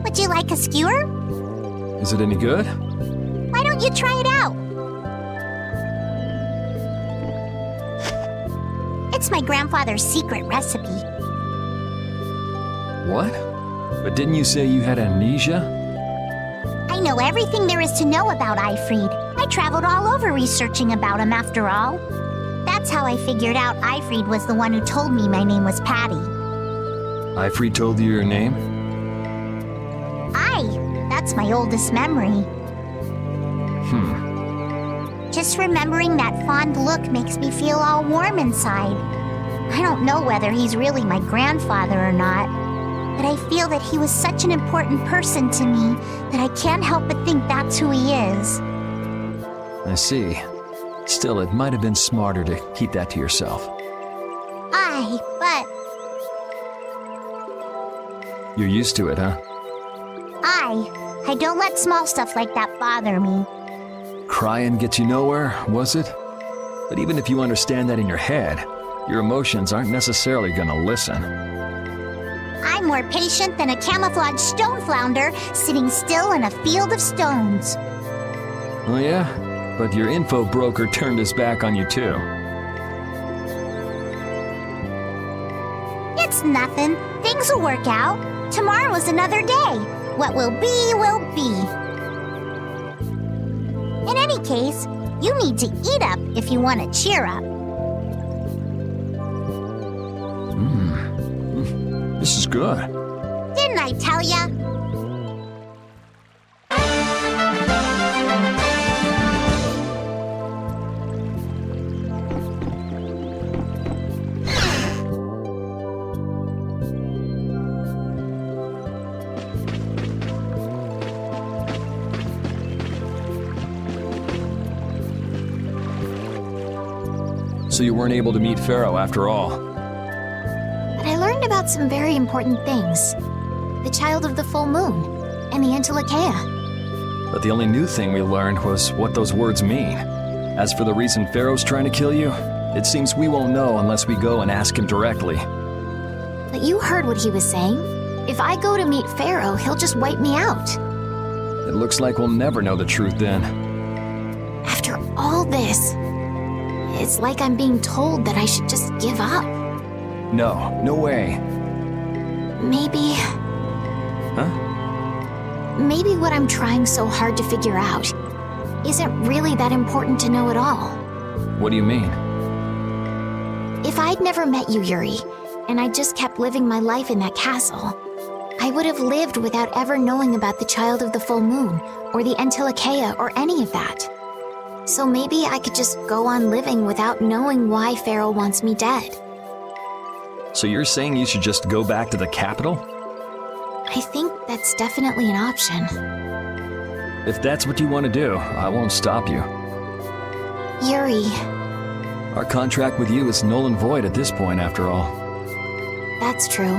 Would you like a skewer? Is it any good? Why don't you try it out? It's my grandfather's secret recipe. What? But didn't you say you had amnesia? I know everything there is to know about Eifried. I traveled all over researching about him after all. That's how I figured out Eifried was the one who told me my name was Patty. Eifried told you your name? That's my oldest memory. Just remembering that fond look makes me feel all warm inside. I don't know whether he's really my grandfather or not, but I feel that he was such an important person to me that I can't help but think that's who he is. I see. Still, it might have been smarter to keep that to yourself. But... You're used to it, huh? I don't let small stuff like that bother me. Crying gets you nowhere, was it? But even if you understand that in your head, your emotions aren't necessarily gonna listen. I'm more patient than a camouflaged stone flounder sitting still in a field of stones. Oh yeah? But your info broker turned his back on you too. It's nothing. Things will work out. Tomorrow's another day. What will be, will be. In any case, you need to eat up if you want to cheer up. This is good. Didn't I tell ya? So you weren't able to meet Pharaoh after all. But I learned about some very important things. The child of the full moon, and the Entelikeia. But the only new thing we learned was what those words mean. As for the reason Pharaoh's trying to kill you, it seems we won't know unless we go and ask him directly. But you heard what he was saying. If I go to meet Pharaoh, he'll just wipe me out. It looks like we'll never know the truth then. After all this, it's like I'm being told that I should just give up. No, no way. Maybe... Huh? Maybe what I'm trying so hard to figure out isn't really that important to know at all. What do you mean? If I'd never met you, Yuri, and I just kept living my life in that castle, I would have lived without ever knowing about the child of the full moon, or the Entelikeia, or any of that. So maybe I could just go on living without knowing why Pharaoh wants me dead. So you're saying you should just go back to the capital? I think that's definitely an option. If that's what you want to do, I won't stop you. Yuri, Our contract with you is null and void at this point, after all. that's true.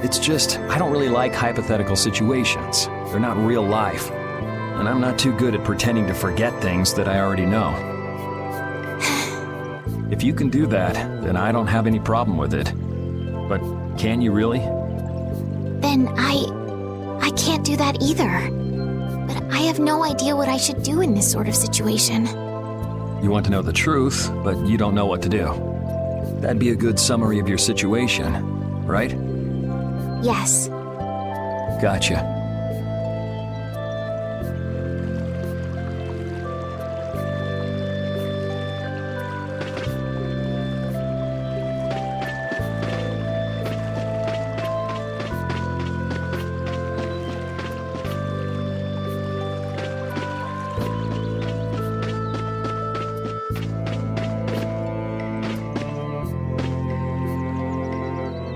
It's just, I don't really like hypothetical situations. They're not real life. And I'm not too good at pretending to forget things that I already know. If you can do that, then I don't have any problem with it. But can you really? Then I can't do that either. But I have no idea what I should do in this sort of situation. You want to know the truth, but you don't know what to do. That'd be a good summary of your situation, right? Yes. Gotcha.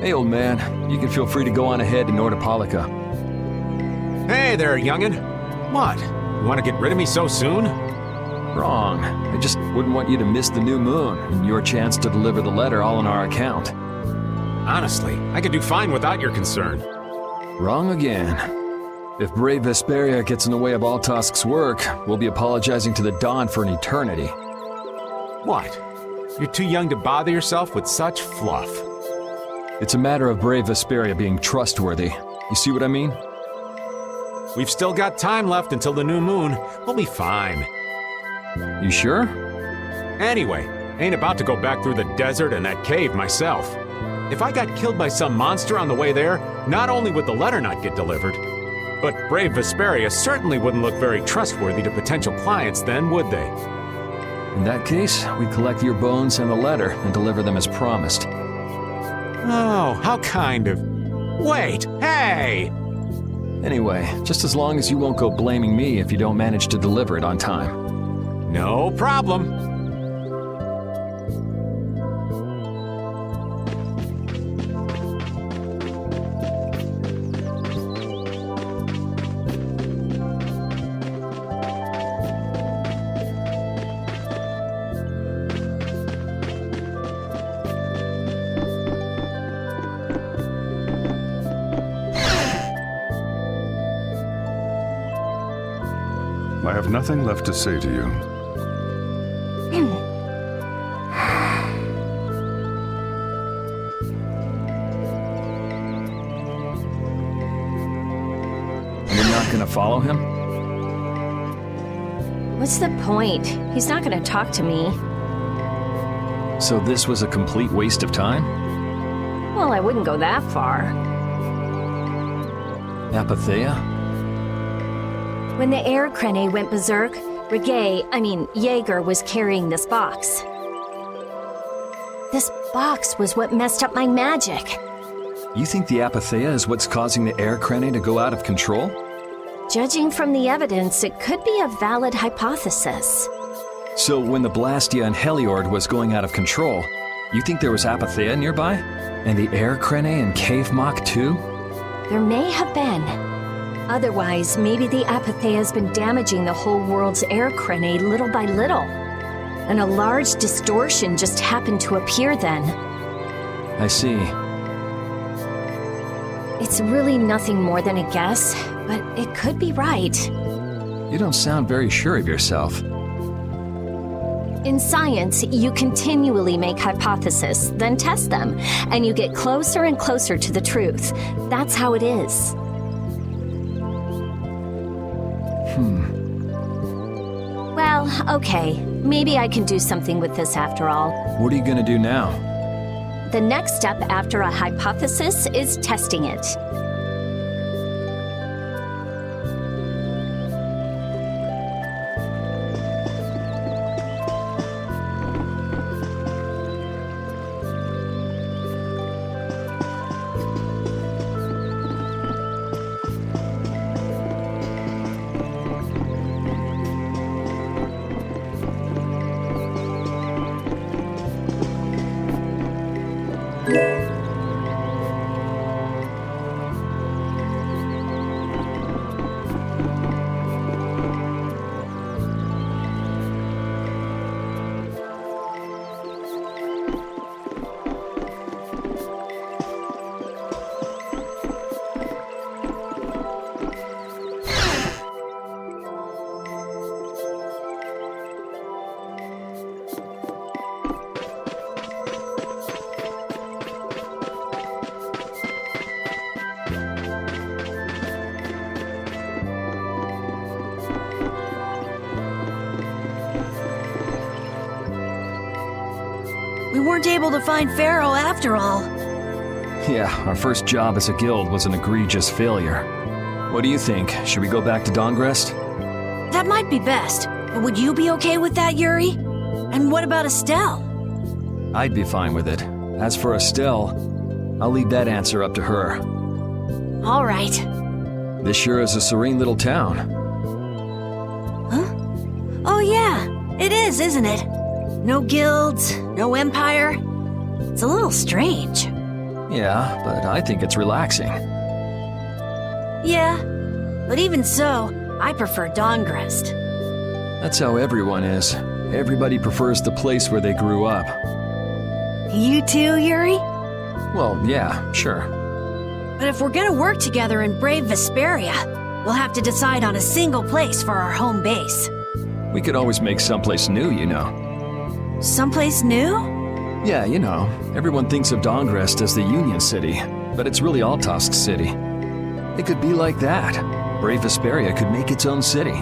Hey, old man, you can feel free to go on ahead to Nordopolica. Hey there, youngin'. What? You want to get rid of me so soon? Wrong. I just wouldn't want you to miss the new moon and your chance to deliver the letter all on our account. Honestly, I could do fine without your concern. Wrong again. If brave Vesperia gets in the way of Altosk's work, we'll be apologizing to the Dawn for an eternity. What? You're too young to bother yourself with such fluff. It's a matter of brave Vesperia being trustworthy. You see what I mean? We've still got time left until the new moon. We'll be fine. You sure? Anyway, ain't about to go back through the desert and that cave myself. If I got killed by some monster on the way there, not only would the letter not get delivered, but brave Vesperia certainly wouldn't look very trustworthy to potential clients then, would they? In that case, we'd collect your bones and the letter and deliver them as promised. Oh, how kind of... Wait, hey! Anyway, just as long as you won't go blaming me if you don't manage to deliver it on time. No problem. I have nothing left to say to you. You're not gonna follow him? What's the point? He's not gonna talk to me. So this was a complete waste of time? Well, I wouldn't go that far. Apatheia? When the air crane went berserk, Jaeger was carrying this box. This box was what messed up my magic. You think the Apatheia is what's causing the air crane to go out of control? Judging from the evidence, it could be a valid hypothesis. So when the Blastia and Heliord was going out of control, you think there was Apatheia nearby? And the air crane and cave mock too? There may have been. Otherwise, maybe the Apatheia has been damaging the whole world's air crane little by little. And a large distortion just happened to appear then. I see. It's really nothing more than a guess, but it could be right. You don't sound very sure of yourself. In science, you continually make hypotheses, then test them, and you get closer and closer to the truth. That's how it is. Well, okay. Maybe I can do something with this after all. What are you gonna do now? The next step after a hypothesis is testing it. We weren't able to find Pharaoh after all. Yeah, our first job as a guild was an egregious failure. What do you think? Should we go back to Dongrest? That might be best. But would you be okay with that, Yuri? And what about Estelle? I'd be fine with it. As for Estelle, I'll leave that answer up to her. All right. This sure is a serene little town. Huh? Oh yeah, it is, isn't it? No guilds, no empire. It's a little strange. Yeah, but I think it's relaxing. Yeah, but even so, I prefer Dongrest. That's how everyone is. Everybody prefers the place where they grew up. You too, Yuri? Well, yeah, sure. But if we're gonna work together in brave Vesperia, we'll have to decide on a single place for our home base. We could always make someplace new, you know. Someplace new? Yeah, you know, everyone thinks of Dongrest as the Union City, but it's really Altosk City. It could be like that. Brave Vesperia could make its own city.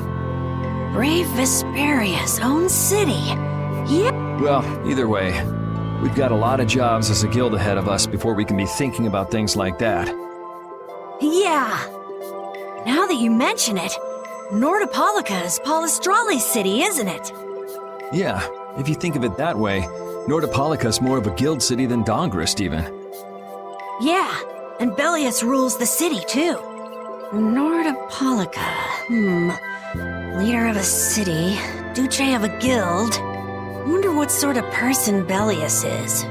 Brave Vesperia's own city. Yeah. Well, either way, we've got a lot of jobs as a guild ahead of us before we can be thinking about things like that. Yeah. Now that you mention it, Nordopolica is Palestrale's city, isn't it? Yeah, if you think of it that way, Nordopolica's more of a guild city than Dongrest even. Yeah, and Bellius rules the city too. Nordopolica, leader of a city, duce of a guild. Wonder what sort of person Bellius is.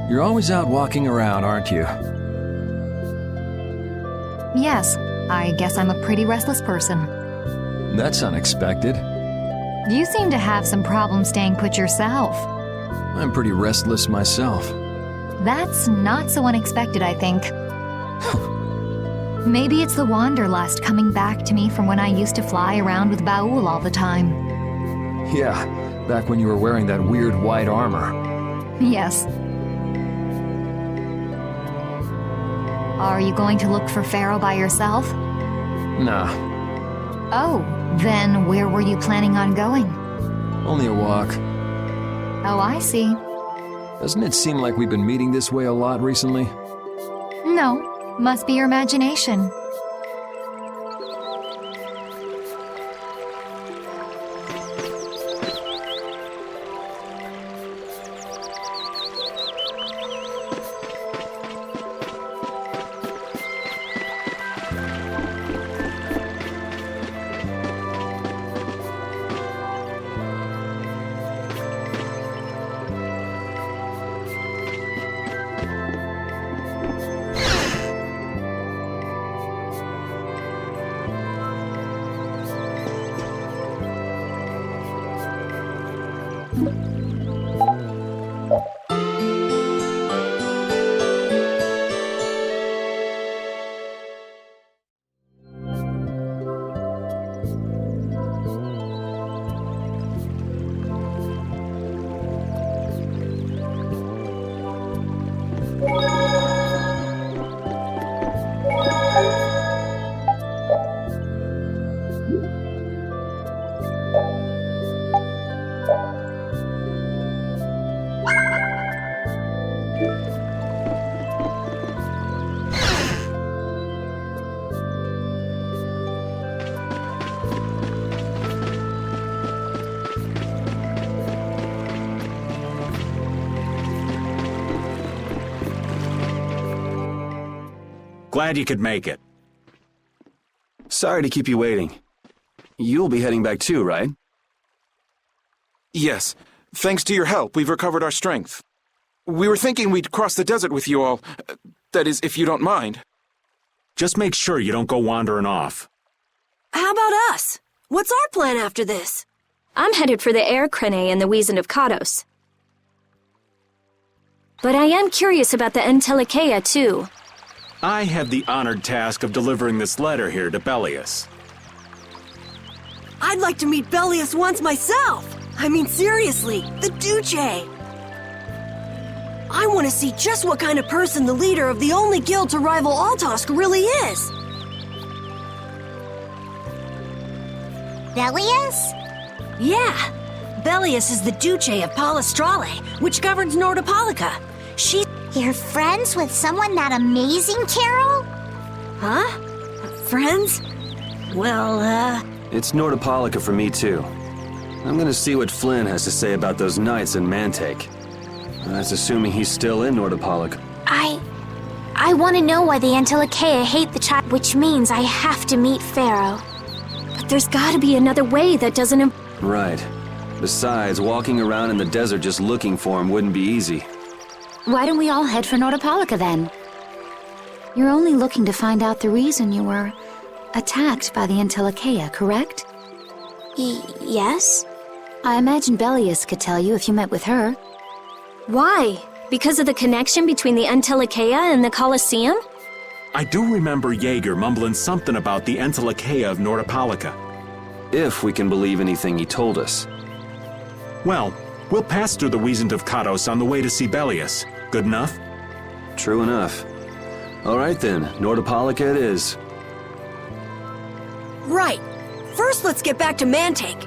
You're always out walking around, aren't you? Yes, I guess I'm a pretty restless person. That's unexpected. You seem to have some problems staying put yourself. I'm pretty restless myself. That's not so unexpected, I think. Maybe it's the wanderlust coming back to me from when I used to fly around with Baul all the time. Yeah, back when you were wearing that weird white armor. Yes. Are you going to look for Pharaoh by yourself? Nah, Oh, then where were you planning on going? only a walk. Oh, I see. Doesn't it seem like we've been meeting this way a lot recently? No, must be your imagination. Glad you could make it. Sorry to keep you waiting. You'll be heading back too, right? Yes. Thanks to your help, we've recovered our strength. We were thinking we'd cross the desert with you all. That is, if you don't mind. Just make sure you don't go wandering off. How about us? What's our plan after this? I'm headed for the air crene and the Wiesen of Kados. But I am curious about the Entelikeia too. I have the honored task of delivering this letter here to Bellius. I'd like to meet Bellius once myself. I mean, seriously, the Duce. I want to see just what kind of person the leader of the only guild to rival Altosk really is. Bellius? Yeah. Bellius is the Duce of Palestrale, which governs Nordopolica. You're friends with someone that amazing, Carol? Huh? Friends? Well, It's Nordopolica for me too. I'm gonna see what Flynn has to say about those knights in Mantake. That's assuming he's still in Nordopolica. I want to know why the Entelikeia hate the child, which means I have to meet Pharaoh. But there's gotta be another way that doesn't... Right. Besides, walking around in the desert just looking for him wouldn't be easy. Why don't we all head for Nordopolica then? You're only looking to find out the reason you were attacked by the Entelekea, correct? Yes? I imagine Belius could tell you if you met with her. Why? Because of the connection between the Entelekea and the Colosseum? I do remember Jaeger mumbling something about the Entelekea of Nordopolica. If we can believe anything he told us. Well, we'll pass through the Wiesent of Kados on the way to see Belius. Good enough? True enough. All right then, Nordopolica it is. Right. First, let's get back to Mantake.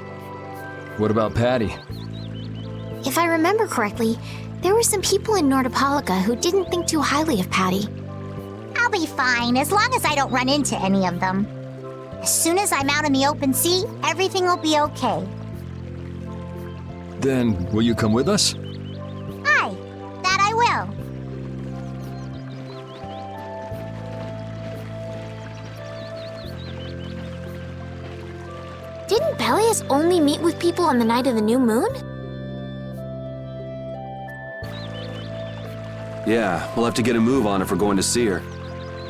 What about Patty? If I remember correctly, there were some people in Nordopolica who didn't think too highly of Patty. I'll be fine, as long as I don't run into any of them. As soon as I'm out in the open sea, everything will be okay. Then, will you come with us? Aye, that I will. Didn't Belius only meet with people on the night of the new moon? Yeah, we'll have to get a move on if we're going to see her.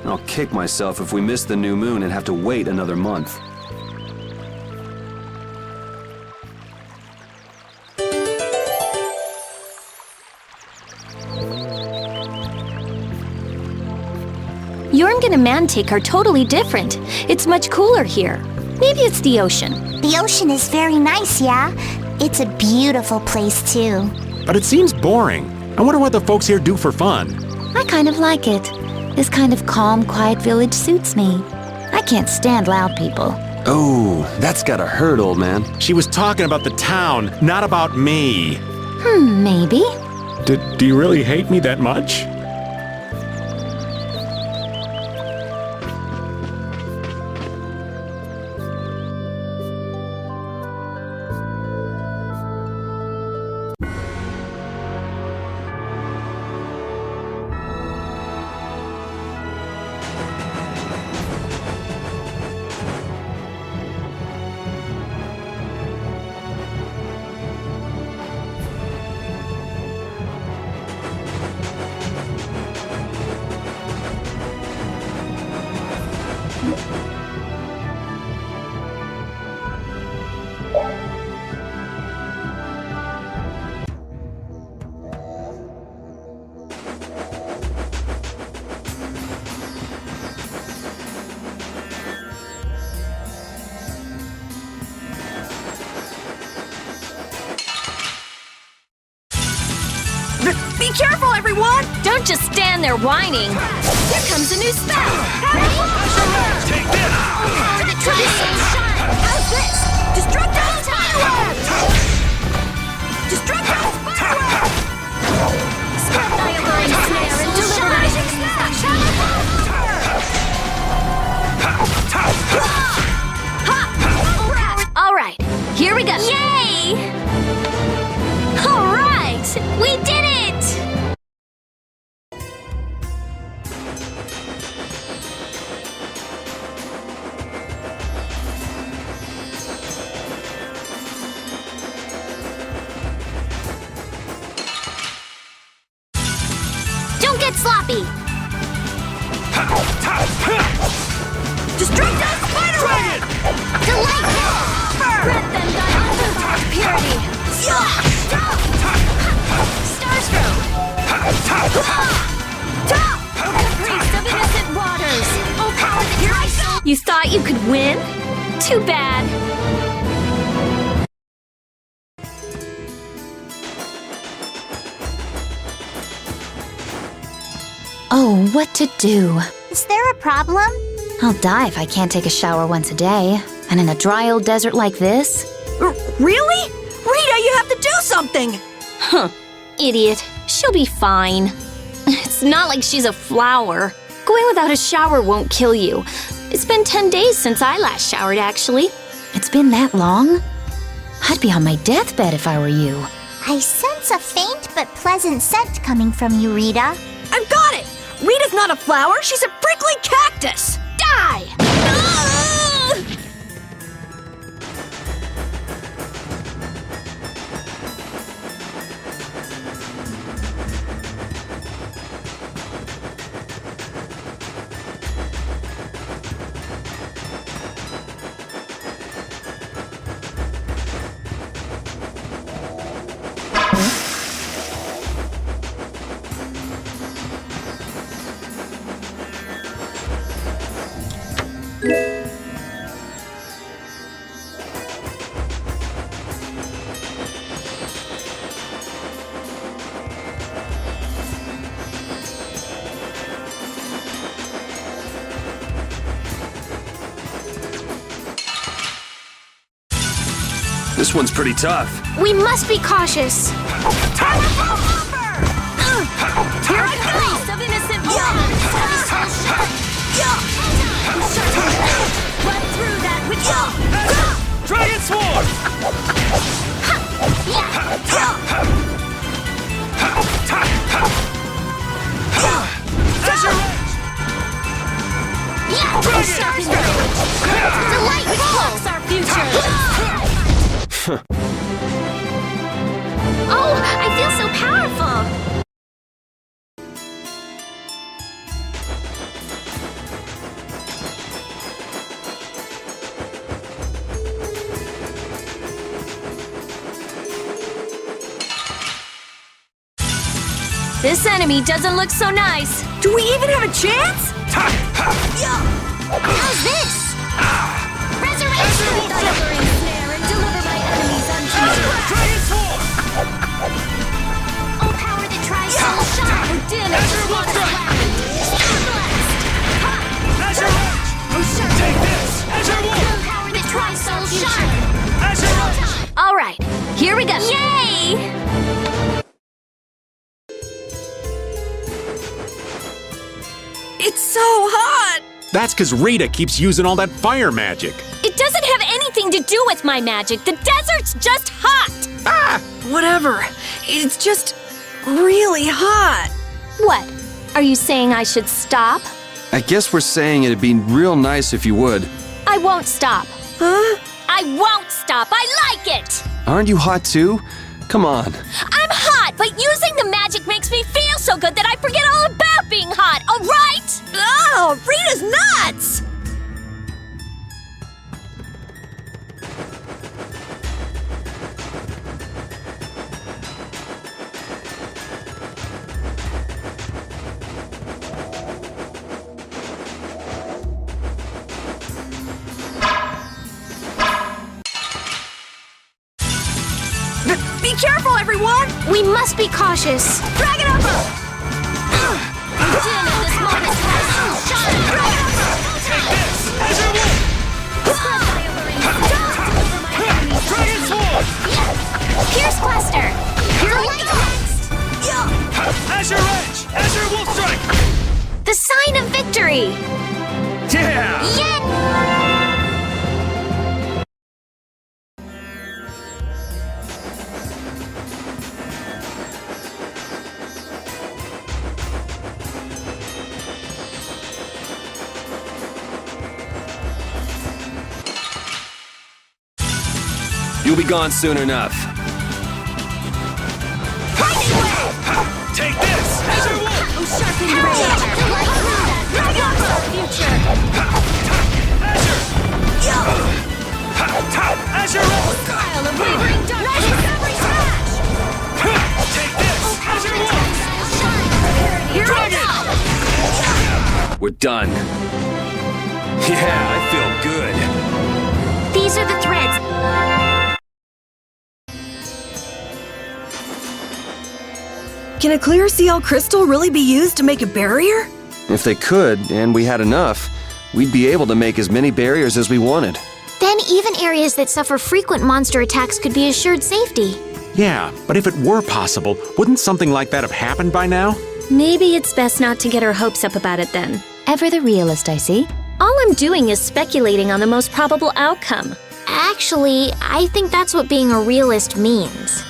I'll kick myself if we miss the new moon and have to wait another month. Jorgen and Mantake are totally different. It's much cooler here. Maybe it's the ocean. The ocean is very nice, yeah? It's a beautiful place, too. But it seems boring. I wonder what the folks here do for fun. I kind of like it. This kind of calm, quiet village suits me. I can't stand loud people. Oh, that's gotta hurt, old man. She was talking about the town, not about me. Maybe. Do you really hate me that much? Be careful, everyone! Don't just stand there whining. Here comes a new spell. Take this! For the tradition shine. How's this? Destructive Spiderweb! Destructive Spiderweb! Spread thy alluring snare and deliver magic smash. All right, here we go. Yay! All right, we did it! Don't get sloppy. Destructive Spiderweb! Delightful! Grant them thy untold purity. Starstroke! The priest of innocent waters! Oh, power that here I go! You thought you could win? Too bad. Oh, what to do? Is there a problem? I'll die if I can't take a shower once a day. And in a dry old desert like this? Really? Rita, you have to do something! Huh. Idiot. She'll be fine. It's not like she's a flower. Going without a shower won't kill you. It's been 10 days since I last showered, actually. It's been that long? I'd be on my deathbed if I were you. I sense a faint but pleasant scent coming from you, Rita. I've got it! Rita's not a flower, she's a prickly cactus! Die! This one's pretty tough. We must be cautious. Here I go! Of innocent blood! Run through that with Dragon Sword! Delightful! Our future! Oh, I feel so powerful. This enemy doesn't look so nice. Do we even have a chance? How's this? Resurrection! Delivering snare and deliver my enemies unto you. Dragon Sword! Oh, power that tries soul shine! Oh, damn it! Azure What Wolf has Strike! happened? Azure Edge! Take this! Azure Wolf! Oh, power that tries soul shine! Azure Edge! All right, here we go. Yay! It's so hot! That's because Rita keeps using all that fire magic. It doesn't have anything to do with my magic. The desert's just hot. Whatever. It's just really hot. What? Are you saying I should stop? I guess we're saying it'd be real nice if you would. I won't stop. Huh? I won't stop. I like it. Aren't you hot too? Come on. I'm hot, but using the magic makes me feel so good that I forget all about being hot, all right? Oh, Rita's nuts! Be careful, everyone! We must be cautious. Dragon Upper! Din at this moment has soul shine! Dragon Upper! Take this! Azure Wolf! Dragon Sword! Pierce Cluster. Here we go! Azure Edge! Azure Wolf Strike! The sign of victory. Yeah! Yay! You'll be gone soon enough. Take this! Azure Wolf! Oh, sharpen your edge! Dragon Upper! Future! Azure Wolf! Style of wavering darkness! Every smash! Take this! Azure Wolf! Here we go! We're done. Yeah, I feel good. These are the threads. Can a clear CL crystal really be used to make a barrier? If they could, and we had enough, we'd be able to make as many barriers as we wanted. Then even areas that suffer frequent monster attacks could be assured safety. Yeah, but if it were possible, wouldn't something like that have happened by now? Maybe it's best not to get our hopes up about it then. Ever the realist, I see. All I'm doing is speculating on the most probable outcome. Actually, I think that's what being a realist means.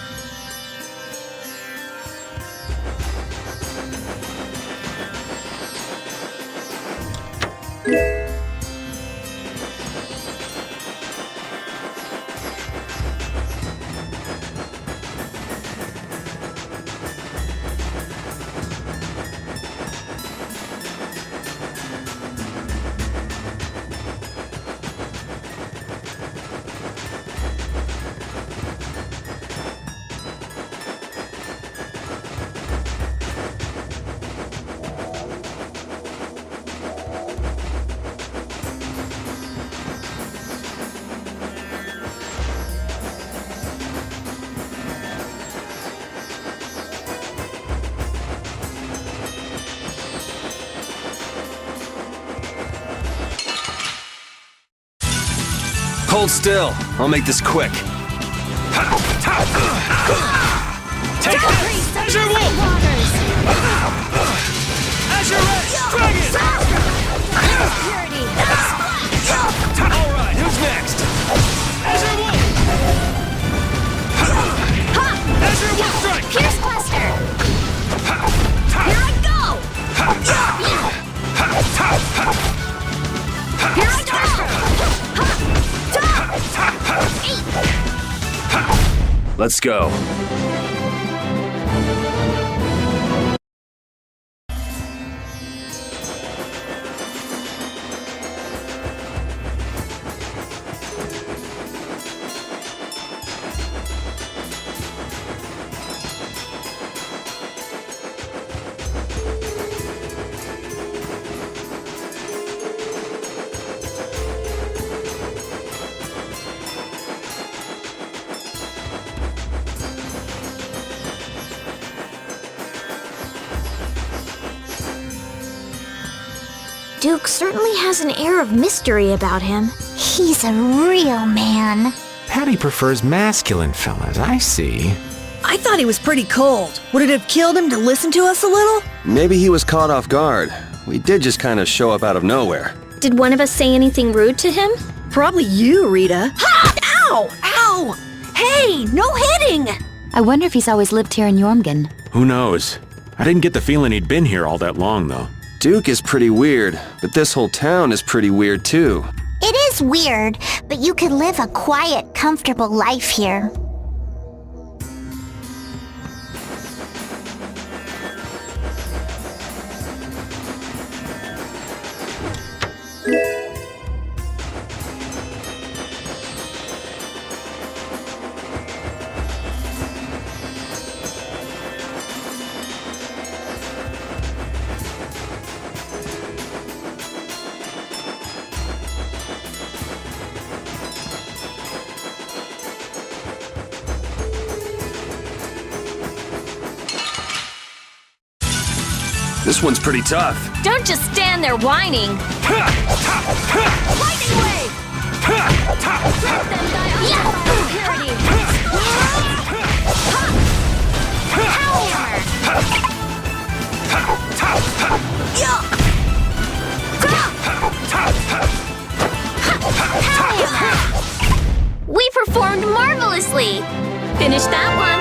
Hold still. I'll make this quick. Take this! Azure Wolf! Azure Red! Dragon! Purity! Alright, who's next? Azure Wolf! Azure Wolf Strike! Pierce Cluster! Here I go! Here I go! Let's go. Duke certainly has an air of mystery about him. He's a real man. Patty prefers masculine fellas, I see. I thought he was pretty cold. Would it have killed him to listen to us a little? Maybe he was caught off guard. We did just kind of show up out of nowhere. Did one of us say anything rude to him? Probably you, Rita. Ha! Ow! Ow! Hey, no hitting! I wonder if he's always lived here in Jormungand. Who knows? I didn't get the feeling he'd been here all that long, though. Duke is pretty weird, but this whole town is pretty weird too. It is weird, but you could live a quiet, comfortable life here. This one's pretty tough. Don't just stand there whining. Lightning wave! Let them die on purity. We performed marvelously. Finish that one.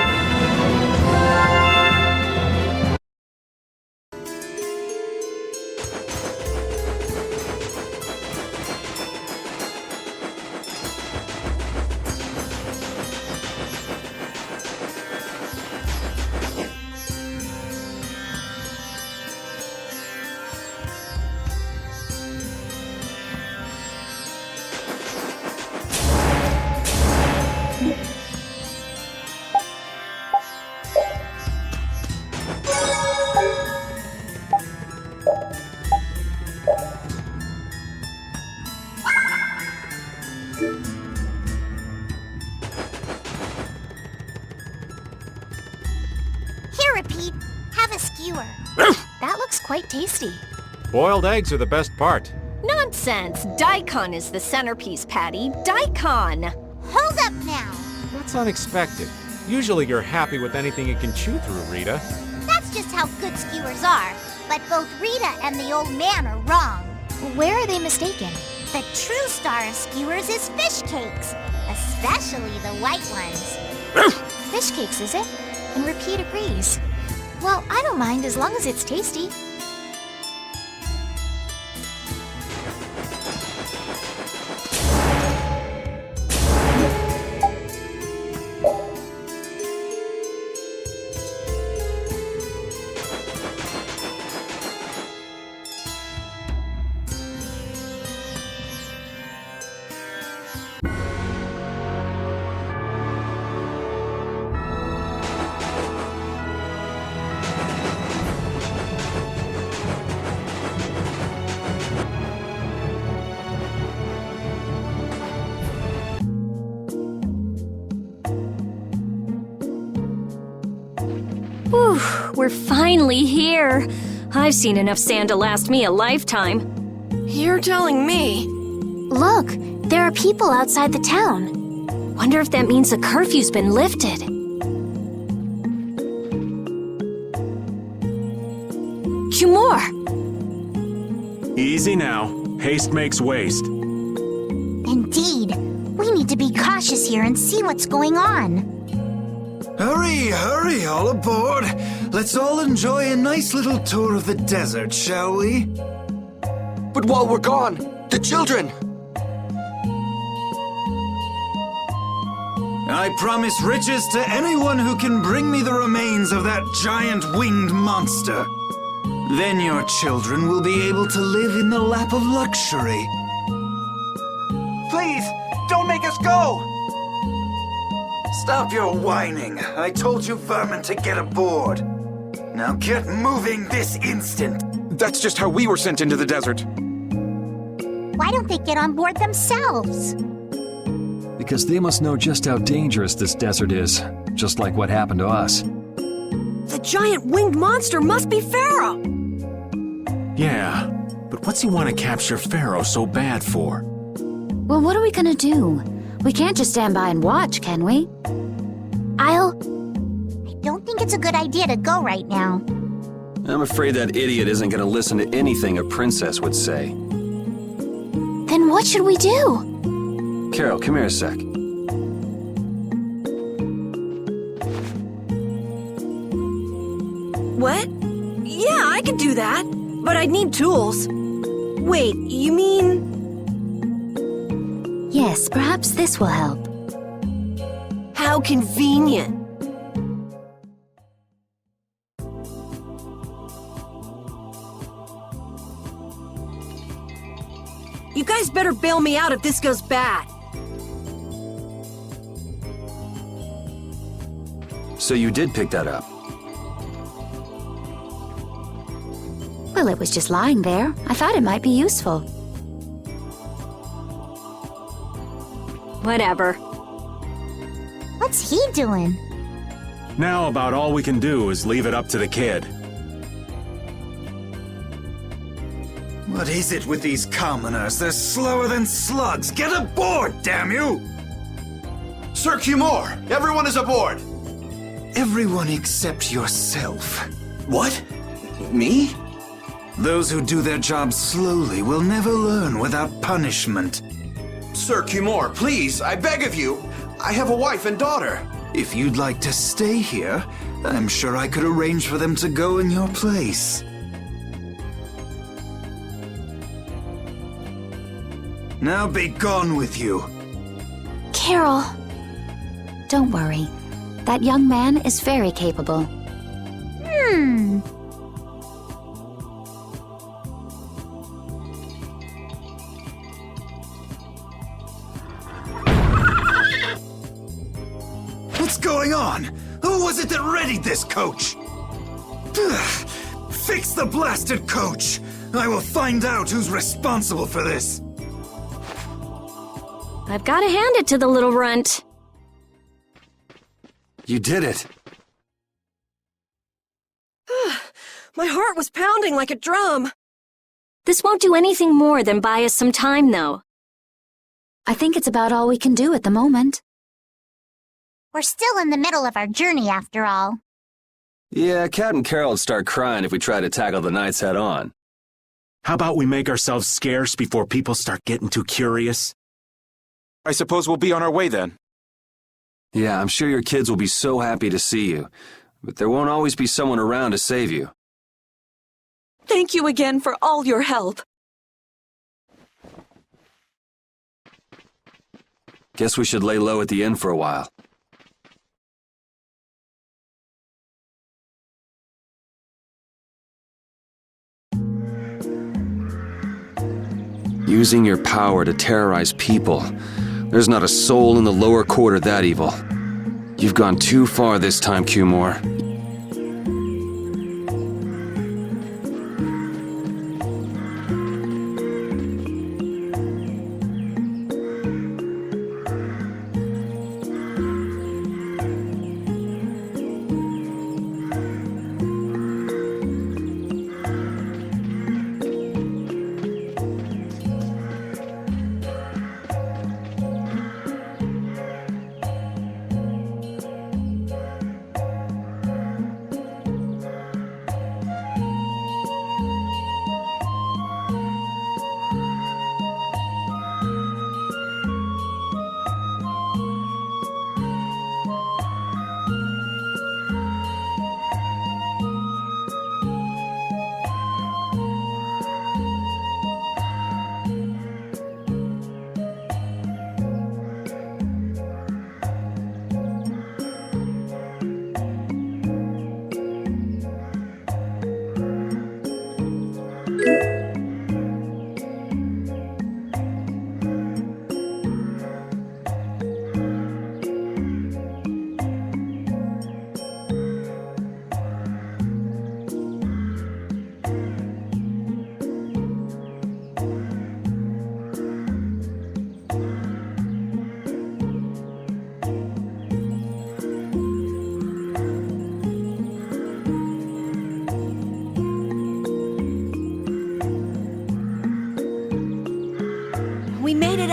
Pete, have a skewer. That looks quite tasty. Boiled eggs are the best part. Nonsense! Daikon is the centerpiece, Patty. Daikon! Hold up now. That's unexpected. Usually you're happy with anything you can chew through, Rita. That's just how good skewers are. But both Rita and the old man are wrong. Where are they mistaken? The true star of skewers is fish cakes, especially the white ones. Fish cakes, is it? And Repeat agrees. Well, I don't mind as long as it's tasty. Whew, we're finally here. I've seen enough sand to last me a lifetime. You're telling me. Look, there are people outside the town. Wonder if that means the curfew's been lifted. more. Easy now. Haste makes waste. Indeed. We need to be cautious here and see what's going on. Hurry, hurry, all aboard. Let's all enjoy a nice little tour of the desert, shall we? But while we're gone, the children! I promise riches to anyone who can bring me the remains of that giant winged monster. Then your children will be able to live in the lap of luxury. Please, don't make us go! Stop your whining. I told you vermin to get aboard. Now get moving this instant. That's just how we were sent into the desert. Why don't they get on board themselves? Because they must know just how dangerous this desert is, just like what happened to us. The giant winged monster must be Pharaoh. Yeah, but what's he want to capture Pharaoh so bad for? Well, what are we gonna do? We can't just stand by and watch, can we? I don't think it's a good idea to go right now. I'm afraid that idiot isn't gonna listen to anything a princess would say. Then what should we do? Carol, come here a sec. What? Yeah, I could do that, but I'd need tools. Wait, you mean... Yes, perhaps this will help. How convenient. You guys better bail me out if this goes bad. So you did pick that up? Well, it was just lying there. I thought it might be useful. Whatever. What's he doing? Now about all we can do is leave it up to the kid. What is it with these commoners? They're slower than slugs. Get aboard, damn you! Sir Cumore, everyone is aboard! Everyone except yourself. What? Me? Those who do their jobs slowly will never learn without punishment. Sir Cumore, please, I beg of you. I have a wife and daughter. If you'd like to stay here, I'm sure I could arrange for them to go in your place. Now be gone with you. Carol. Don't worry. That young man is very capable. What's going on? Who was it that readied this coach? Fix the blasted coach! I will find out who's responsible for this. I've got to hand it to the little runt. You did it. My heart was pounding like a drum. This won't do anything more than buy us some time, though. I think it's about all we can do at the moment. We're still in the middle of our journey, after all. Yeah, Cat and Carol would start crying if we tried to tackle the knights head on. How about we make ourselves scarce before people start getting too curious? I suppose we'll be on our way then. Yeah, I'm sure your kids will be so happy to see you, but there won't always be someone around to save you. Thank you again for all your help. Guess we should lay low at the inn for a while. Using your power to terrorize people. There's not a soul in the lower quarter that evil. You've gone too far this time, Cumore.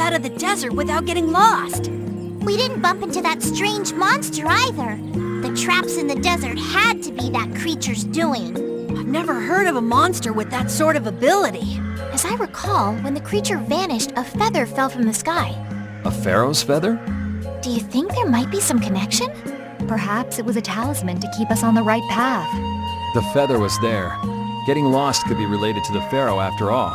out of the desert without getting lost. We didn't bump into that strange monster either. The traps in the desert had to be that creature's doing. I've never heard of a monster with that sort of ability. As I recall, when the creature vanished, a feather fell from the sky. A pharaoh's feather? Do you think there might be some connection? Perhaps it was a talisman to keep us on the right path. The feather was there. Getting lost could be related to the pharaoh after all.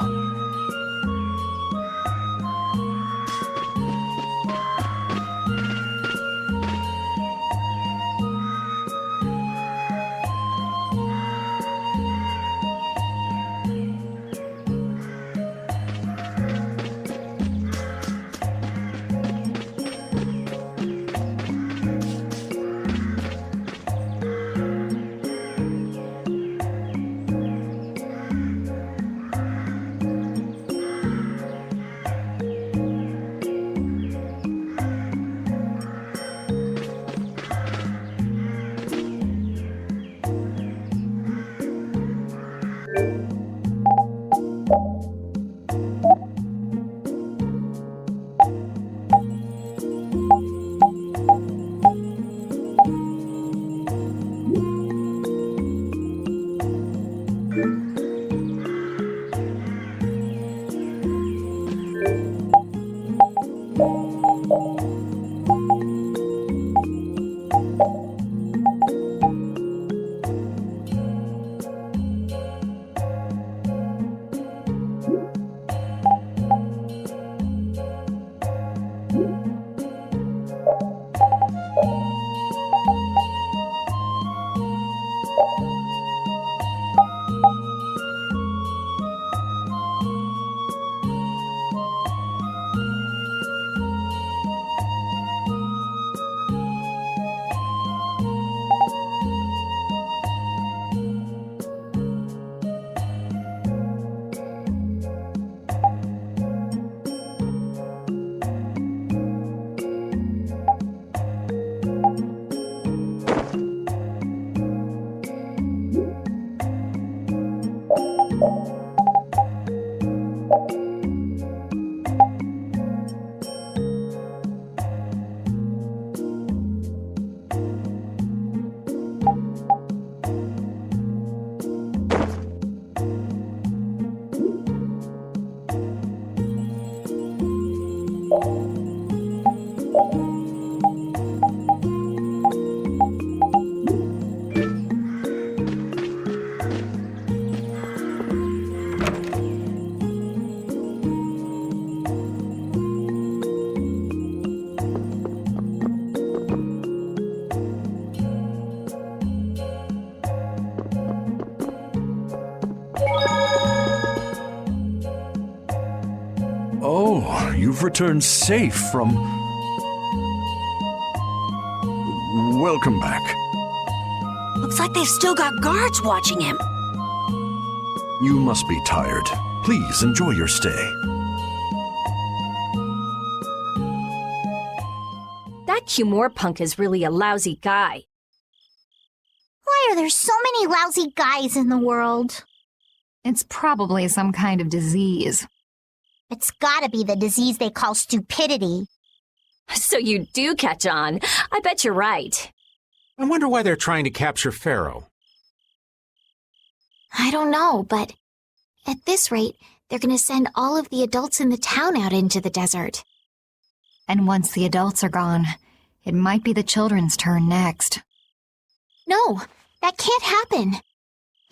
You've returned safe from... Welcome back. Looks like they've still got guards watching him. You must be tired. Please enjoy your stay. That Cumore punk is really a lousy guy. Why are there so many lousy guys in the world? It's probably some kind of disease. It's gotta be the disease they call stupidity. So you do catch on. I bet you're right. I wonder why they're trying to capture Pharaoh. I don't know, but at this rate, they're gonna send all of the adults in the town out into the desert. And once the adults are gone, it might be the children's turn next. No, that can't happen.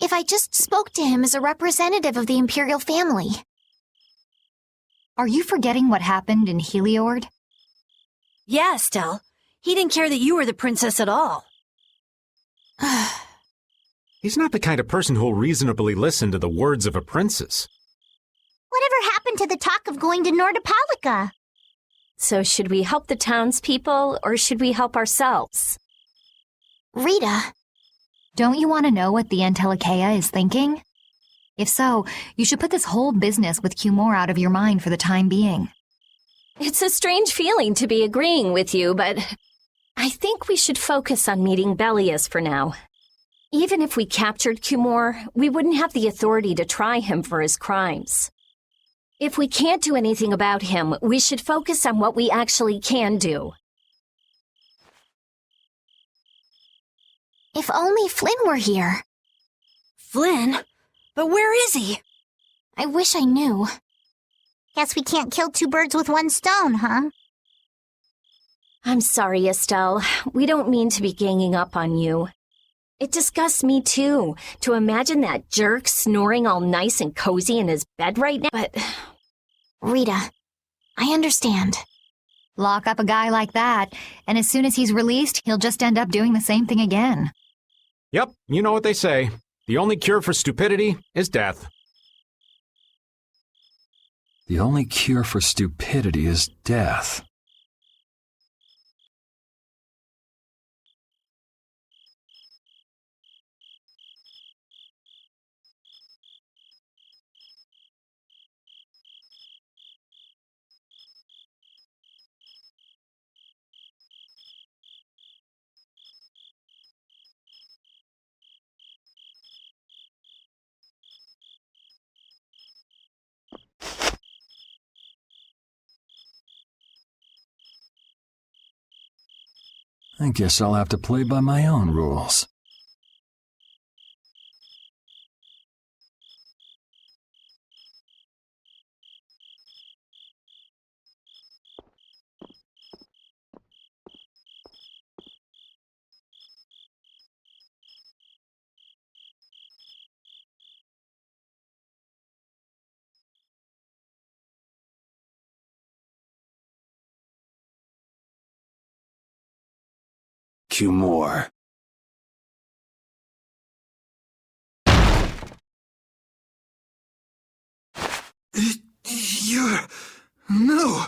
If I just spoke to him as a representative of the Imperial family. Are you forgetting what happened in Heliord? Yeah, Estelle. He didn't care that you were the princess at all. He's not the kind of person who'll reasonably listen to the words of a princess. Whatever happened to the talk of going to Nordopolica? So should we help the townspeople, or should we help ourselves? Rita. Don't you want to know what the Entelikeia is thinking? If so, you should put this whole business with Cumore out of your mind for the time being. It's a strange feeling to be agreeing with you, but I think we should focus on meeting Belias for now. Even if we captured Cumore, we wouldn't have the authority to try him for his crimes. If we can't do anything about him, we should focus on what we actually can do. If only Flynn were here. Flynn? But where is he? I wish I knew. Guess we can't kill two birds with one stone, huh? I'm sorry, Estelle. We don't mean to be ganging up on you. It disgusts me, too, to imagine that jerk snoring all nice and cozy in his bed right now, but... Rita, I understand. Lock up a guy like that, and as soon as he's released, he'll just end up doing the same thing again. Yep, you know what they say. The only cure for stupidity is death. The only cure for stupidity is death. I guess I'll have to play by my own rules. More. No!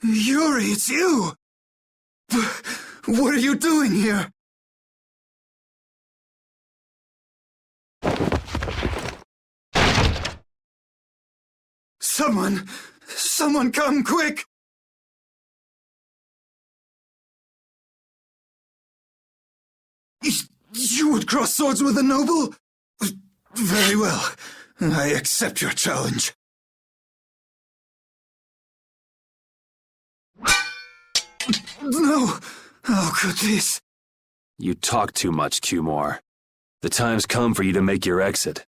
Yuri, it's you! What are you doing here? Someone come quick! You would cross swords with a noble? Very well. I accept your challenge. No! How could this? You talk too much, Q-More. The time's come for you to make your exit.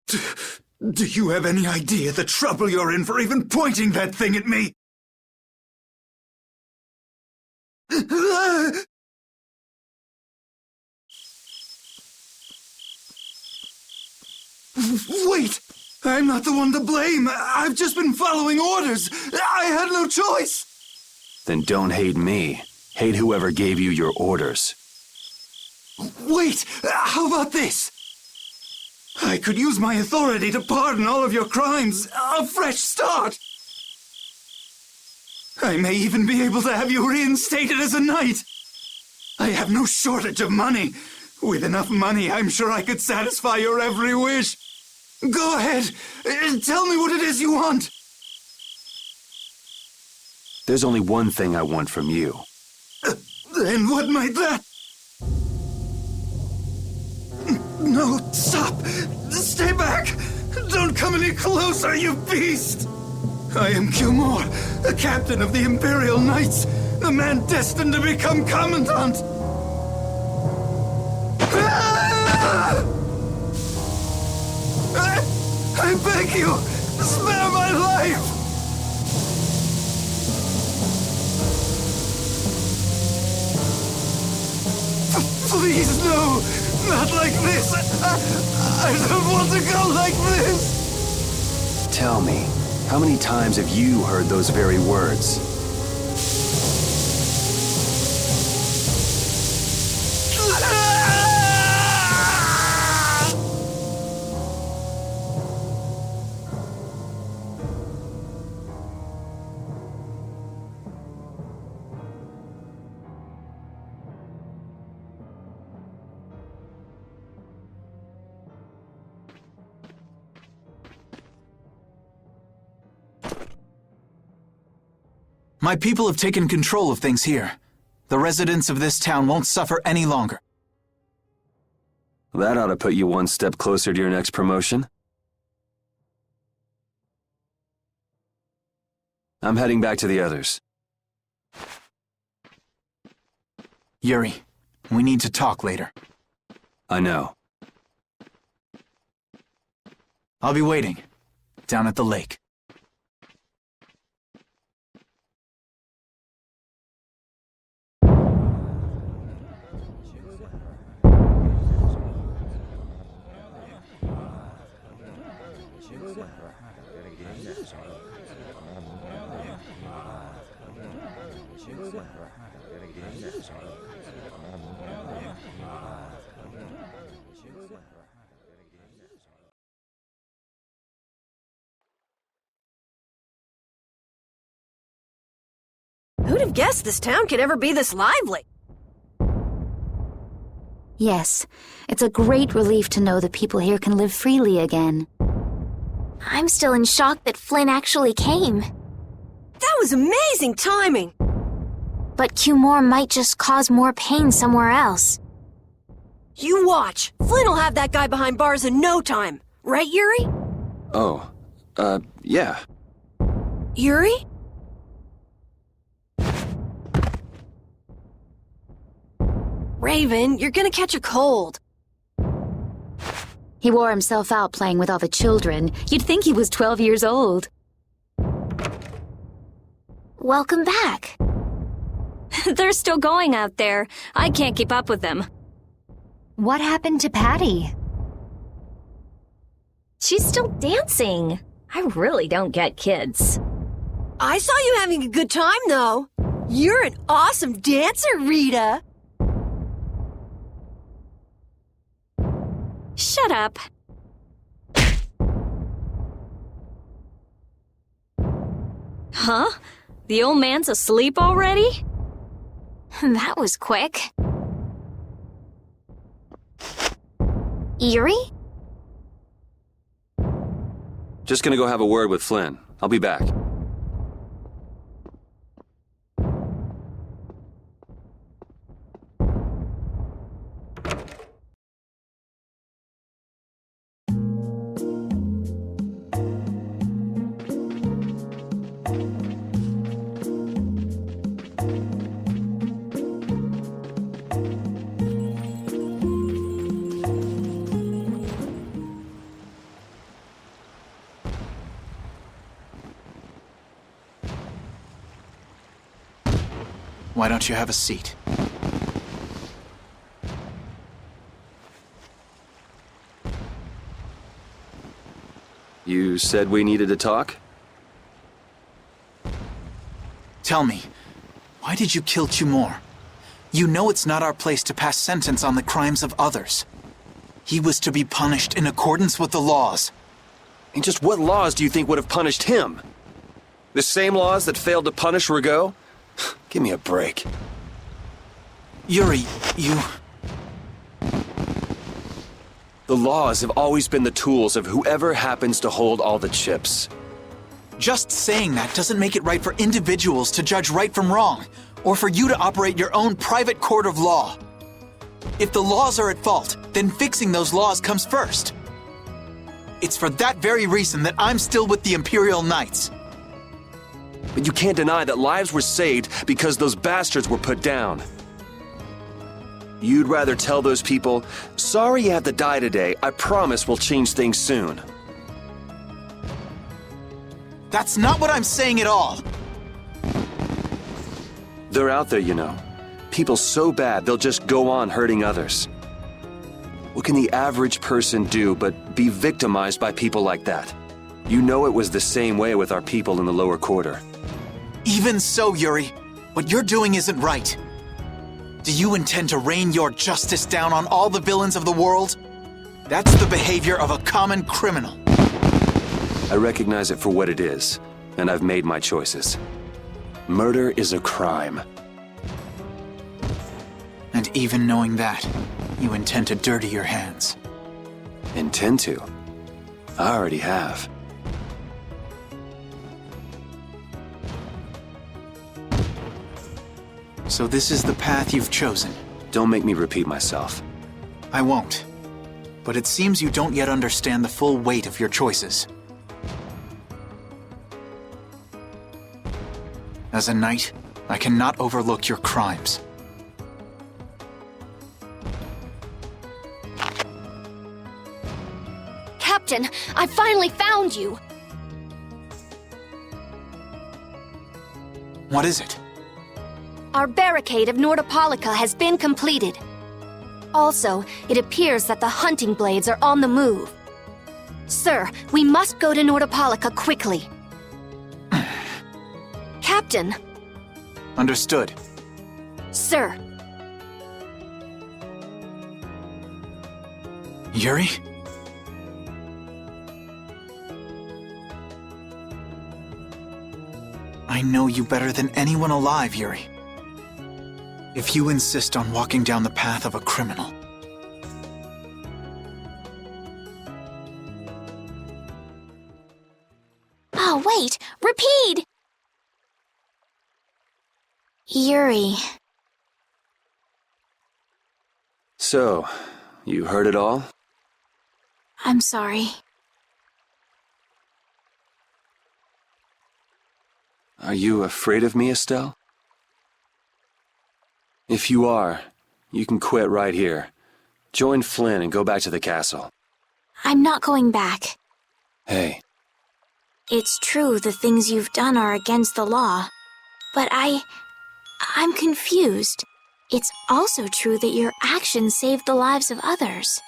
Do you have any idea the trouble you're in for even pointing that thing at me? Wait! I'm not the one to blame. I've just been following orders. I had no choice. Then don't hate me. Hate whoever gave you your orders. Wait! How about this? I could use my authority to pardon all of your crimes. A fresh start. I may even be able to have you reinstated as a knight. I have no shortage of money. With enough money, I'm sure I could satisfy your every wish. Go ahead. Tell me what it is you want. There's only one thing I want from you. Then what might that... No, stop! Stay back! Don't come any closer, you beast! I am Q-More, the captain of the Imperial Knights, the man destined to become Commandant! I beg you, spare my life! Please, no! Not like this! I don't want to go like this! Tell me, how many times have you heard those very words? My people have taken control of things here. The residents of this town won't suffer any longer. That ought to put you one step closer to your next promotion. I'm heading back to the others. Yuri, we need to talk later. I know. I'll be waiting. Down at the lake. Who'd have guessed this town could ever be this lively? Yes, it's a great relief to know that people here can live freely again. I'm still in shock that Flynn actually came. That was amazing timing! But Cumore might just cause more pain somewhere else. You watch! Flynn'll have that guy behind bars in no time. Right, Yuri? Oh, yeah. Yuri? Raven, you're gonna catch a cold. He wore himself out playing with all the children. You'd think he was 12 years old. Welcome back. They're still going out there. I can't keep up with them. What happened to Patty? She's still dancing. I really don't get kids. I saw you having a good time, though. You're an awesome dancer, Rita. Shut up. Huh? The old man's asleep already? That was quick. Yuri? Just gonna go have a word with Flynn. I'll be back. Why don't you have a seat? You said we needed to talk? Tell me, why did you kill Cumore? You know it's not our place to pass sentence on the crimes of others. He was to be punished in accordance with the laws. And just what laws do you think would have punished him? The same laws that failed to punish Rigaud? Give me a break. Yuri, you... The laws have always been the tools of whoever happens to hold all the chips. Just saying that doesn't make it right for individuals to judge right from wrong, or for you to operate your own private court of law. If the laws are at fault, then fixing those laws comes first. It's for that very reason that I'm still with the Imperial Knights. But you can't deny that lives were saved because those bastards were put down. You'd rather tell those people, sorry you have to die today, I promise we'll change things soon. That's not what I'm saying at all. They're out there, you know. People so bad they'll just go on hurting others. What can the average person do but be victimized by people like that? You know it was the same way with our people in the lower quarter. Even so, Yuri, what you're doing isn't right. Do you intend to rain your justice down on all the villains of the world? That's the behavior of a common criminal. I recognize it for what it is, and I've made my choices. Murder is a crime. And even knowing that, you intend to dirty your hands. Intend to? I already have. So this is the path you've chosen. Don't make me repeat myself. I won't. But it seems you don't yet understand the full weight of your choices. As a knight, I cannot overlook your crimes. Captain, I finally found you! What is it? Our barricade of Nordopolica has been completed. Also, it appears that the hunting blades are on the move. Sir, we must go to Nordopolica quickly. Captain! Understood. Sir! Yuri? I know you better than anyone alive, Yuri. If you insist on walking down the path of a criminal... Oh, wait! Repeat! Yuri. So, you heard it all? I'm sorry. Are you afraid of me, Estelle? If you are, you can quit right here. Join Flynn and go back to the castle. I'm not going back. Hey. It's true the things you've done are against the law, but I'm confused. It's also true that your actions saved the lives of others.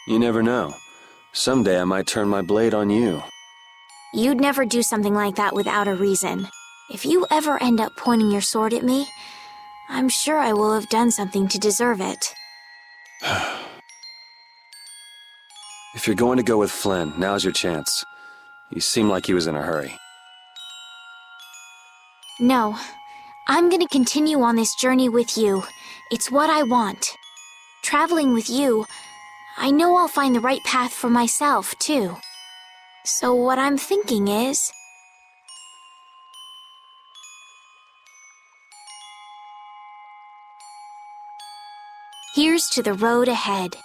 You never know. Someday I might turn my blade on you. You'd never do something like that without a reason. If you ever end up pointing your sword at me, I'm sure I will have done something to deserve it. If you're going to go with Flynn, now's your chance. You seem like he was in a hurry. No. I'm gonna continue on this journey with you. It's what I want. Traveling with you, I know I'll find the right path for myself, too. So what I'm thinking is... here's to the road ahead.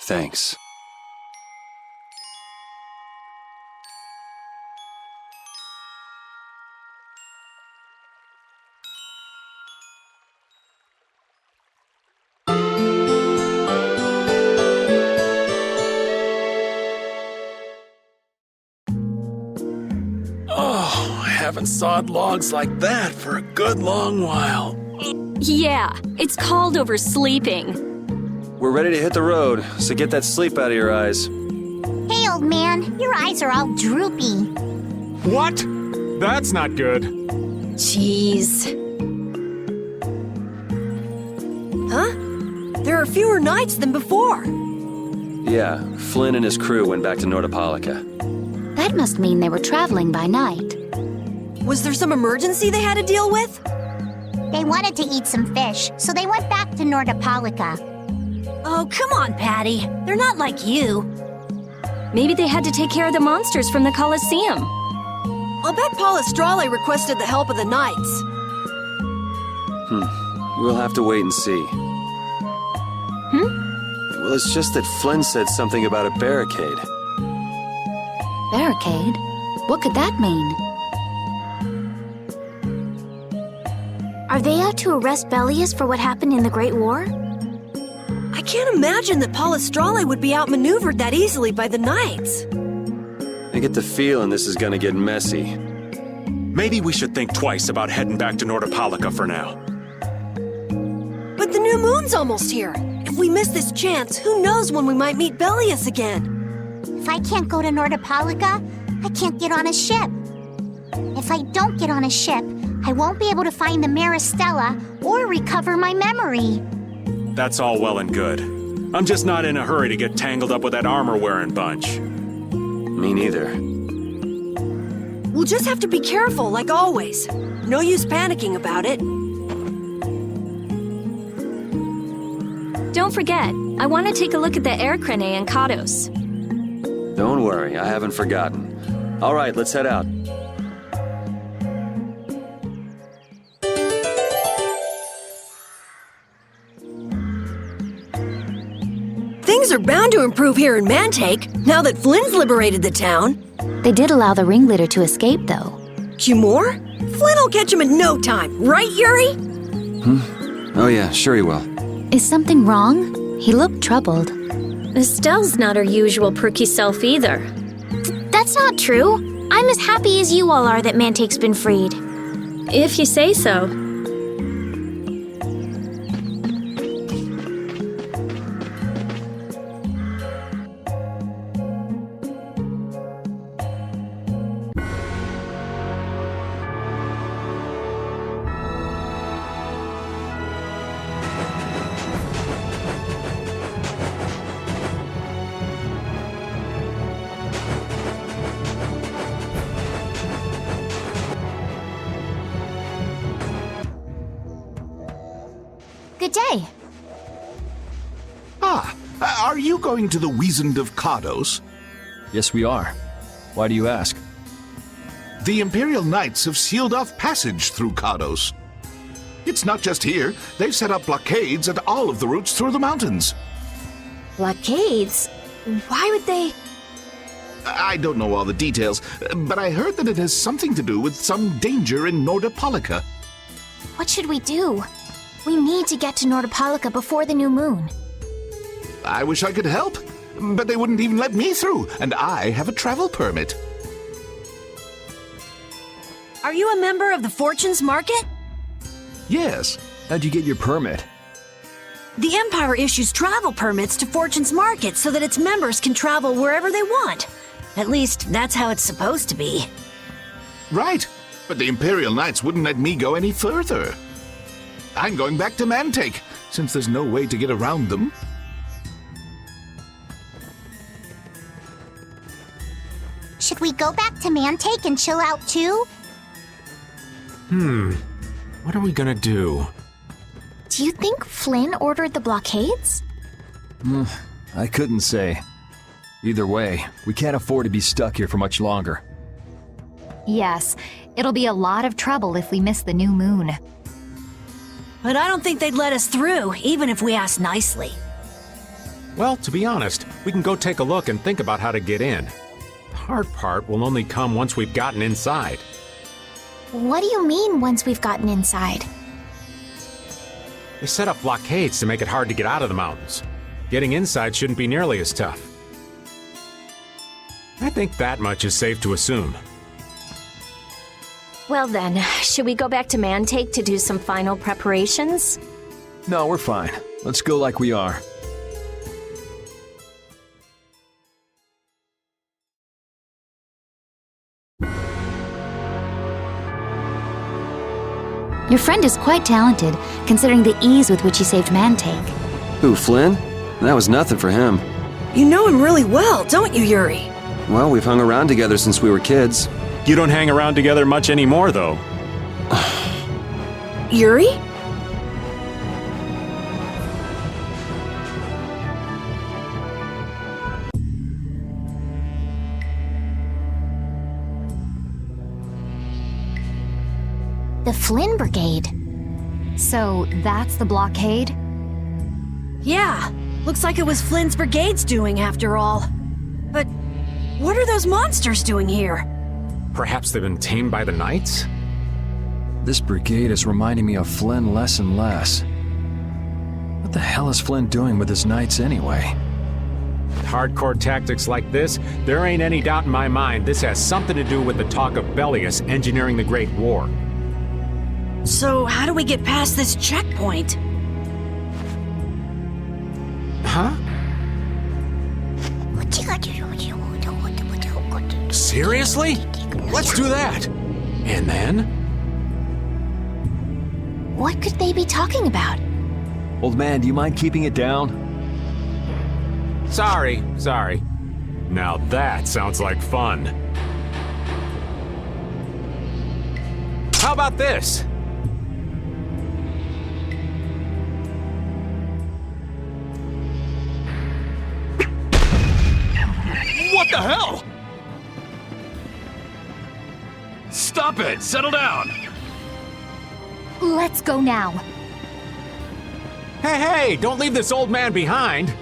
Thanks. Haven't sawed logs like that for a good long while. Yeah, it's called oversleeping. We're ready to hit the road, so get that sleep out of your eyes. Hey, old man, your eyes are all droopy. What? That's not good. Jeez. Huh? There are fewer knights than before. Yeah, Flynn and his crew went back to Nordopolica. That must mean they were traveling by night. Was there some emergency they had to deal with? They wanted to eat some fish, so they went back to Nordopolica. Oh, come on, Patty. They're not like you. Maybe they had to take care of the monsters from the Colosseum. I'll bet Paul Estrale requested the help of the knights. We'll have to wait and see. Well, it's just that Flynn said something about a barricade. Barricade? What could that mean? Are they out to arrest Bellius for what happened in the Great War? I can't imagine that Paul Estrale would be outmaneuvered that easily by the knights. I get the feeling this is gonna get messy. Maybe we should think twice about heading back to Nordopolica for now. But the new moon's almost here. If we miss this chance, who knows when we might meet Bellius again? If I can't go to Nordopolica, I can't get on a ship. If I don't get on a ship, I won't be able to find the Maristella or recover my memory. That's all well and good. I'm just not in a hurry to get tangled up with that armor-wearing bunch. Me neither. We'll just have to be careful, like always. No use panicking about it. Don't forget, I want to take a look at the Aircrene and Kados. Don't worry, I haven't forgotten. All right, let's head out. Things are bound to improve here in Mantake, now that Flynn's liberated the town. They did allow the ringleader to escape, though. Cumore? Flynn'll catch him in no time, right, Yuri? Oh yeah, sure he will. Is something wrong? He looked troubled. Estelle's not her usual perky self either. That's not true. I'm as happy as you all are that Mantake's been freed. If you say so. Good day. Are you going to the Wizened of Cardos? Yes, we are. Why do you ask? The Imperial Knights have sealed off passage through Cardos. It's not just here. They've set up blockades at all of the routes through the mountains. Blockades? Why would they? I don't know all the details, but I heard that it has something to do with some danger in Nordopolica. What should we do? We need to get to Nordopolica before the new moon. I wish I could help, but they wouldn't even let me through, and I have a travel permit. Are you a member of the Fortunes Market? Yes. How'd you get your permit? The Empire issues travel permits to Fortunes Market so that its members can travel wherever they want. At least, that's how it's supposed to be. Right, but the Imperial Knights wouldn't let me go any further. I'm going back to Mantake, since there's no way to get around them. Should we go back to Mantake and chill out too? What are we gonna do? Do you think Flynn ordered the blockades? I couldn't say. Either way, we can't afford to be stuck here for much longer. Yes, it'll be a lot of trouble if we miss the new moon. But I don't think they'd let us through, even if we asked nicely. Well, to be honest, we can go take a look and think about how to get in. The hard part will only come once we've gotten inside. What do you mean, once we've gotten inside? They set up blockades to make it hard to get out of the mountains. Getting inside shouldn't be nearly as tough. I think that much is safe to assume. Well then, should we go back to Mantake to do some final preparations? No, we're fine. Let's go like we are. Your friend is quite talented, considering the ease with which he saved Mantake. Who, Flynn? That was nothing for him. You know him really well, don't you, Yuri? Well, we've hung around together since we were kids. You don't hang around together much anymore, though. Yuri? The Flynn Brigade. So that's the blockade? Yeah, looks like it was Flynn's brigade's doing after all. But what are those monsters doing here? Perhaps they've been tamed by the Knights? This brigade is reminding me of Flynn less and less. What the hell is Flynn doing with his knights anyway? With hardcore tactics like this, there ain't any doubt in my mind this has something to do with the talk of Bellius engineering the Great War. So how do we get past this checkpoint? Huh? Seriously? Let's do that! And then? What could they be talking about? Old man, do you mind keeping it down? Sorry. Now that sounds like fun. How about this? What the hell? Stop it! Settle down! Let's go now. Hey, don't leave this old man behind!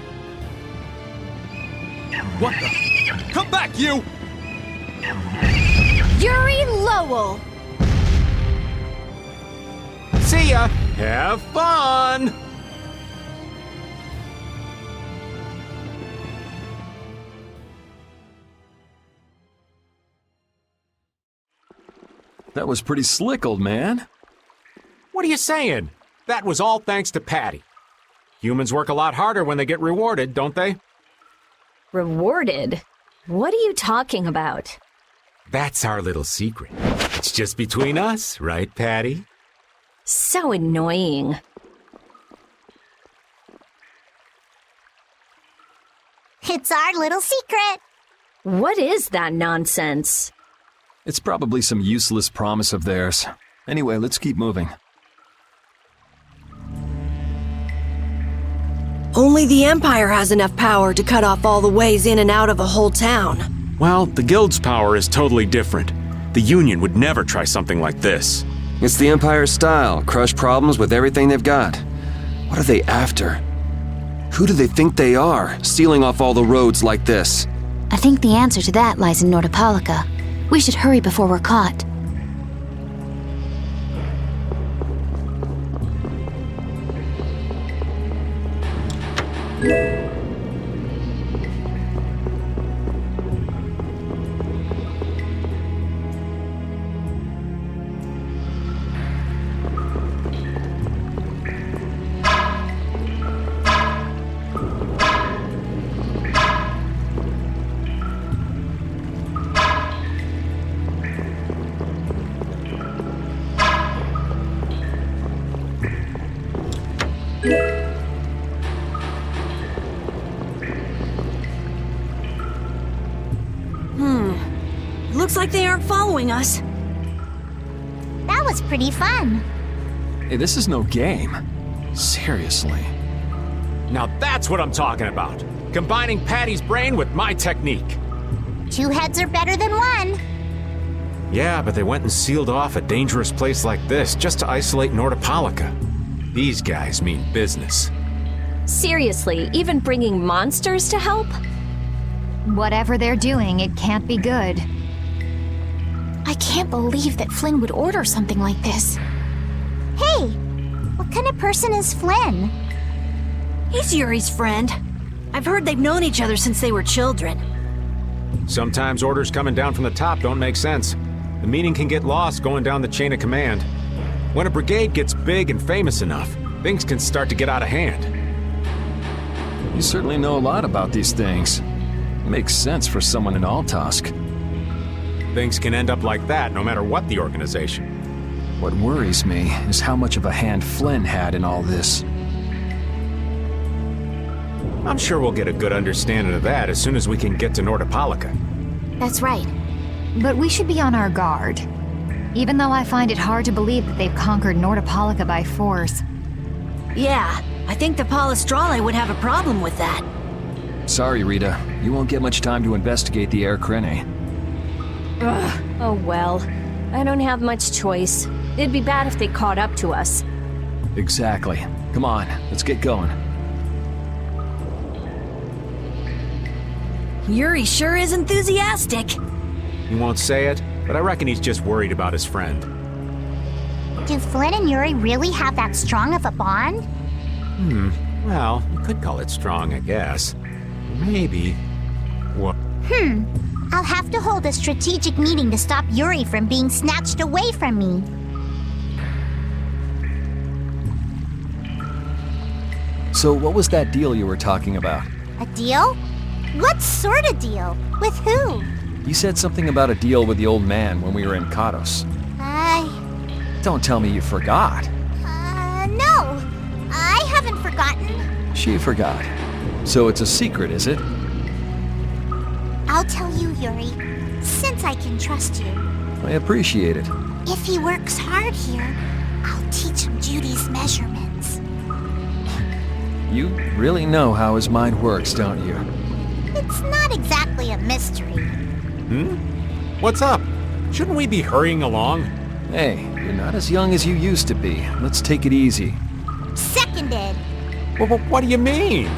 What the? Come back, you! Yuri Lowell! See ya! Have fun! That was pretty slick, old man. What are you saying? That was all thanks to Patty. Humans work a lot harder when they get rewarded, don't they? Rewarded? What are you talking about? That's our little secret. It's just between us, right, Patty? So annoying. It's our little secret. What is that nonsense? It's probably some useless promise of theirs. Anyway, let's keep moving. Only the Empire has enough power to cut off all the ways in and out of a whole town. Well, the Guild's power is totally different. The Union would never try something like this. It's the Empire's style, crush problems with everything they've got. What are they after? Who do they think they are, sealing off all the roads like this? I think the answer to that lies in Nordopolica. We should hurry before we're caught. Looks like they aren't following us. That was pretty fun. Hey, this is no game. Seriously. Now that's what I'm talking about. Combining Patty's brain with my technique. 2 heads are better than 1. Yeah, but they went and sealed off a dangerous place like this just to isolate Nordopolica. These guys mean business. Seriously, even bringing monsters to help? Whatever they're doing, it can't be good. I can't believe that Flynn would order something like this. Hey, what kind of person is Flynn? He's Yuri's friend. I've heard they've known each other since they were children. Sometimes orders coming down from the top don't make sense. The meaning can get lost going down the chain of command. When a brigade gets big and famous enough, things can start to get out of hand. You certainly know a lot about these things. Makes sense for someone in Altosk. Things can end up like that no matter what the organization. What worries me is how much of a hand Flynn had in all this. I'm sure we'll get a good understanding of that as soon as we can get to Nordopolica. That's right. But we should be on our guard. Even though I find it hard to believe that they've conquered Nordopolica by force. Yeah, I think the Palestrale would have a problem with that. Sorry, Rita. You won't get much time to investigate the Air Krene. Ugh. Oh well. I don't have much choice. It'd be bad if they caught up to us. Exactly. Come on, let's get going. Yuri sure is enthusiastic. He won't say it, but I reckon he's just worried about his friend. Do Flynn and Yuri really have that strong of a bond? Well, you could call it strong, I guess. Maybe. What? I'll have to hold a strategic meeting to stop Yuri from being snatched away from me. So what was that deal you were talking about? A deal? What sort of deal? With who? You said something about a deal with the old man when we were in Kados. Don't tell me you forgot. No. I haven't forgotten. She forgot. So it's a secret, is it? I'll tell you, Yuri, since I can trust you. I appreciate it. If he works hard here, I'll teach him Judy's measurements. You really know how his mind works, don't you? It's not exactly a mystery. What's up? Shouldn't we be hurrying along? Hey, you're not as young as you used to be. Let's take it easy. Seconded. Well, what do you mean?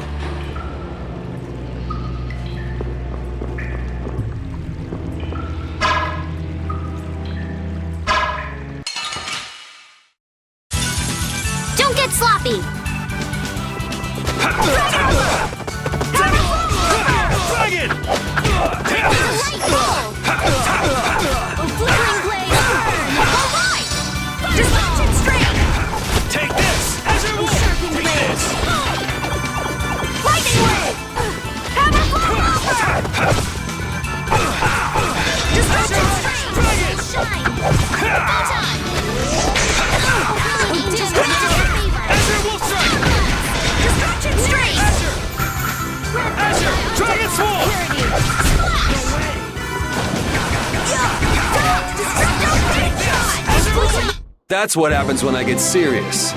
That's what happens when I get serious.